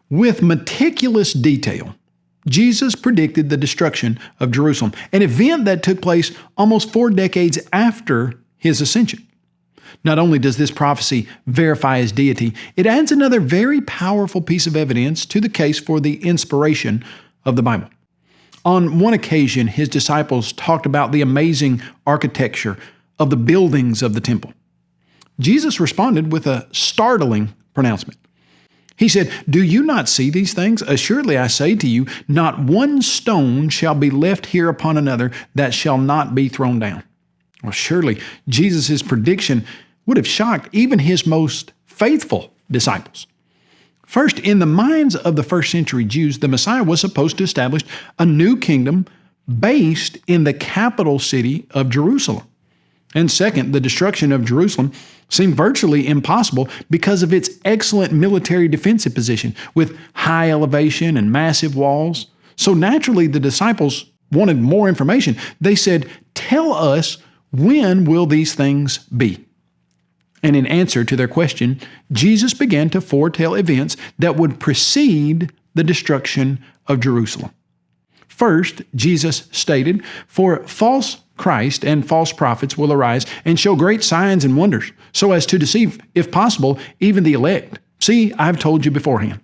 With meticulous detail, Jesus predicted the destruction of Jerusalem, an event that took place almost 4 decades after his ascension. Not only does this prophecy verify his deity, it adds another very powerful piece of evidence to the case for the inspiration of the Bible. On one occasion, his disciples talked about the amazing architecture of the buildings of the temple. Jesus responded with a startling pronouncement. He said, "Do you not see these things? Assuredly I say to you, not one stone shall be left here upon another that shall not be thrown down." Well, surely Jesus' prediction would have shocked even his most faithful disciples. First, in the minds of the first century Jews, the Messiah was supposed to establish a new kingdom based in the capital city of Jerusalem. And second, the destruction of Jerusalem seemed virtually impossible because of its excellent military defensive position with high elevation and massive walls. So naturally, the disciples wanted more information. They said, "Tell us, when will these things be?" And in answer to their question, Jesus began to foretell events that would precede the destruction of Jerusalem. First, Jesus stated, "For false Christ and false prophets will arise and show great signs and wonders, so as to deceive, if possible, even the elect. See, I've told you beforehand."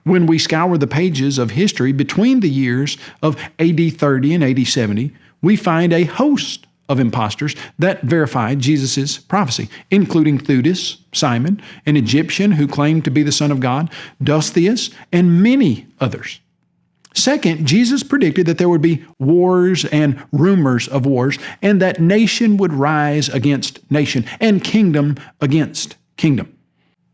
When we scour the pages of history between the years of AD 30 and AD 70, we find a host of impostors that verified Jesus' prophecy, including Theudas, Simon, an Egyptian who claimed to be the Son of God, Dostheus, and many others. Second, Jesus predicted that there would be wars and rumors of wars, and that nation would rise against nation, and kingdom against kingdom.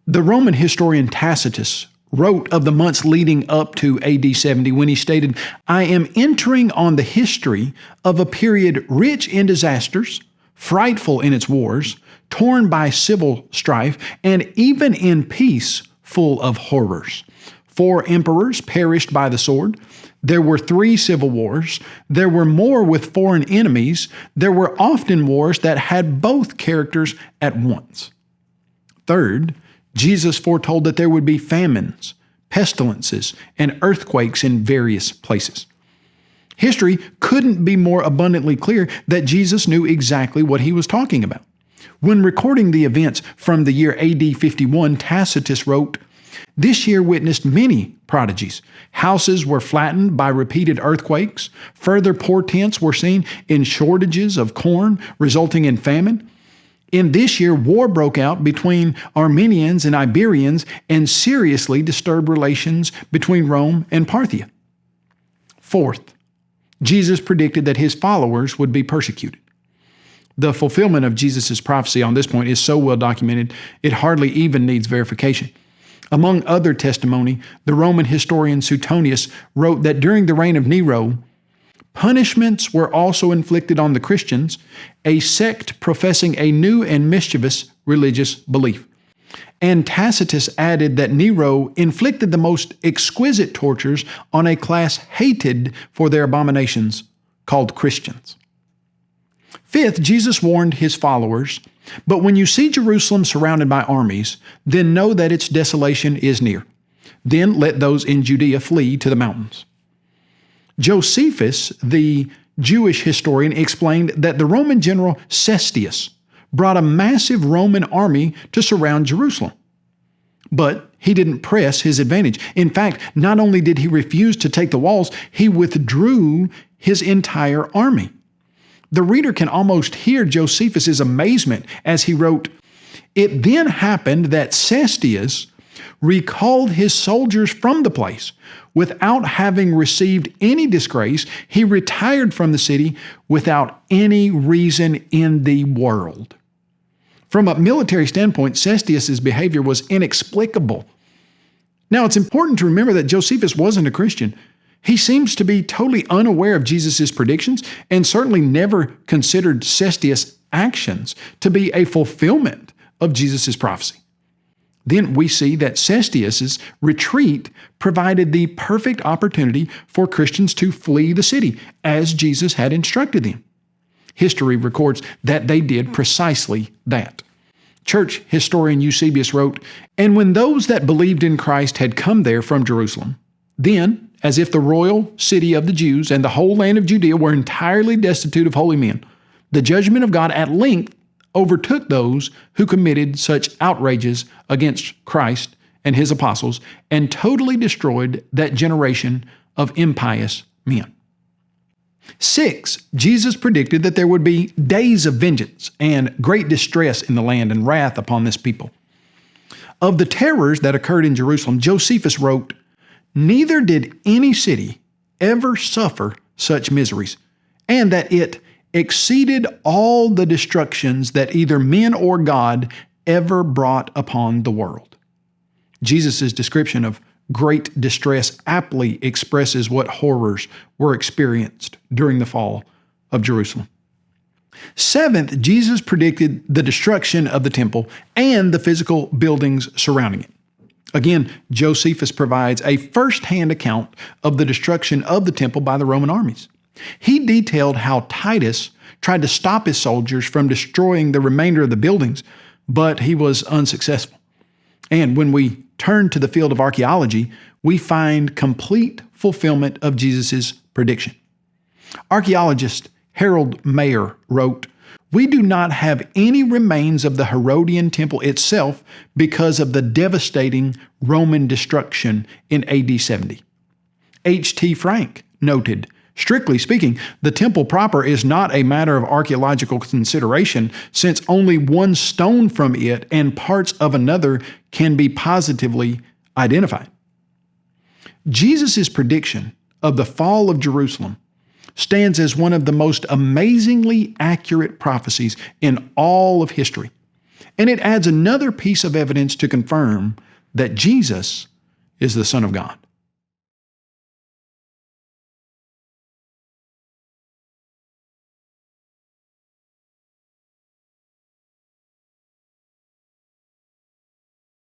The Roman historian Tacitus wrote of the months leading up to AD 70 when he stated, "I am entering on the history of a period rich in disasters, frightful in its wars, torn by civil strife, and even in peace full of horrors. 4 emperors perished by the sword. There were 3 civil wars. There were more with foreign enemies. There were often wars that had both characters at once." Third, Jesus foretold that there would be famines, pestilences, and earthquakes in various places. History couldn't be more abundantly clear that Jesus knew exactly what he was talking about. When recording the events from the year AD 51, Tacitus wrote, "This year witnessed many prodigies. Houses were flattened by repeated earthquakes. Further portents were seen in shortages of corn, resulting in famine. In this year, war broke out between Armenians and Iberians and seriously disturbed relations between Rome and Parthia." Fourth, Jesus predicted that his followers would be persecuted. The fulfillment of Jesus' prophecy on this point is so well documented, it hardly even needs verification. Among other testimony, the Roman historian Suetonius wrote that during the reign of Nero, punishments were also inflicted on the Christians, a sect professing a new and mischievous religious belief. And Tacitus added that Nero inflicted the most exquisite tortures on a class hated for their abominations, called Christians. Fifth, Jesus warned his followers, "But when you see Jerusalem surrounded by armies, then know that its desolation is near. Then let those in Judea flee to the mountains." Josephus, the Jewish historian, explained that the Roman general Cestius brought a massive Roman army to surround Jerusalem. But he didn't press his advantage. In fact, not only did he refuse to take the walls, he withdrew his entire army. The reader can almost hear Josephus' amazement as he wrote, "It then happened that Cestius recalled his soldiers from the place. Without having received any disgrace, he retired from the city without any reason in the world." From a military standpoint, Cestius' behavior was inexplicable. Now, it's important to remember that Josephus wasn't a Christian. He seems to be totally unaware of Jesus' predictions and certainly never considered Cestius' actions to be a fulfillment of Jesus' prophecy. Then we see that Cestius' retreat provided the perfect opportunity for Christians to flee the city, as Jesus had instructed them. History records that they did precisely that. Church historian Eusebius wrote, "And when those that believed in Christ had come there from Jerusalem, then, as if the royal city of the Jews and the whole land of Judea were entirely destitute of holy men, the judgment of God at length overtook those who committed such outrages against Christ and his apostles, and totally destroyed that generation of impious men." 6. Jesus predicted that there would be days of vengeance and great distress in the land and wrath upon this people. Of the terrors that occurred in Jerusalem, Josephus wrote, "Neither did any city ever suffer such miseries, and that it exceeded all the destructions that either men or God ever brought upon the world." Jesus' description of great distress aptly expresses what horrors were experienced during the fall of Jerusalem. 7th, Jesus predicted the destruction of the temple and the physical buildings surrounding it. Again, Josephus provides a first-hand account of the destruction of the temple by the Roman armies. He detailed how Titus tried to stop his soldiers from destroying the remainder of the buildings, but he was unsuccessful. And when we turn to the field of archaeology, we find complete fulfillment of Jesus' prediction. Archaeologist Harold Mayer wrote, "We do not have any remains of the Herodian temple itself because of the devastating Roman destruction in AD 70. H.T. Frank noted, "Strictly speaking, the temple proper is not a matter of archaeological consideration, since only one stone from it and parts of another can be positively identified." Jesus' prediction of the fall of Jerusalem stands as one of the most amazingly accurate prophecies in all of history, and it adds another piece of evidence to confirm that Jesus is the Son of God.